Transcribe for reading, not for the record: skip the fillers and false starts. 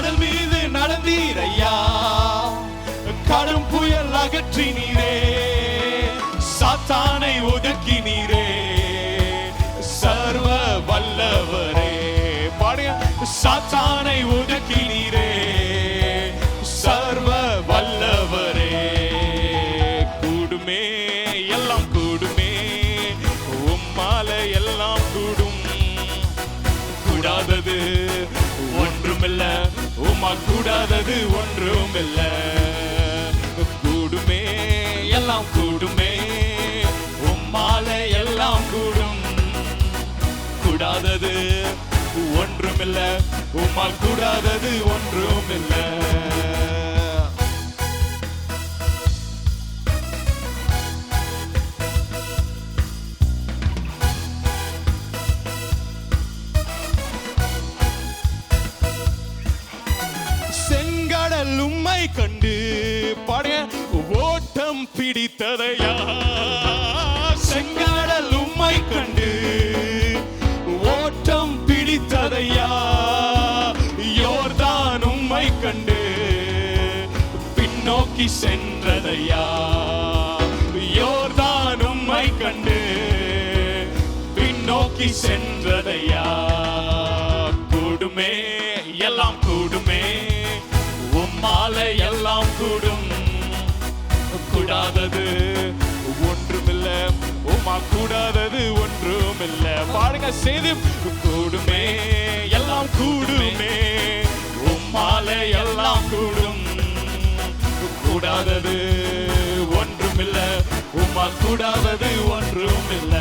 கடல் மீது நடந்தீரையா, கடும் புயல் அகற்றினீரே, சாத்தானை ஒதுக்கினீரே, சர்வ வல்லவரே. பாடுங்க. சாத்தானை ஒதுக்கினீரே, சர்வ வல்லவரே. கூடுமே எல்லாம் கூடுமே, உம்மால எல்லாம் கூடும். கூடாதது ஒன்றுமில்ல, உம்மால் கூடாதது ஒன்றுமில்ல. கூடுமே எல்லாம் கூடுமே, உம்மால எல்லாம் கூடும். கூடாதது ஒன்றுமில்ல, உம்மால் கூடாதது ஒன்றுமில்ல. செங்கடல் உம்மை கண்டு பாடுங்க ஓட்டம் பிடித்ததையா, செங்கடல் உம்மை கண்டு ஓட்டம் பிடித்ததையா, யோர்தான் உம்மை கண்டு பின்னோக்கி சென்றதையா, யோர்தான் உம்மை கண்டு பின்னோக்கி சென்றதையா. கூடுமே எல்லாம் கூடுமே, உம்மால எல்லாம் கூடும். கூடாதது ஒன்றுமில்ல, உம்மா கூடாதது ஒன்றுமில்ல. பாடுங்க செய்து. கூடுமே எல்லாம் கூடுமே, உம்மால எல்லாம் கூடும். கூடாதது ஒன்றுமில்ல, உம்மா கூடாதது ஒன்றுமில்ல.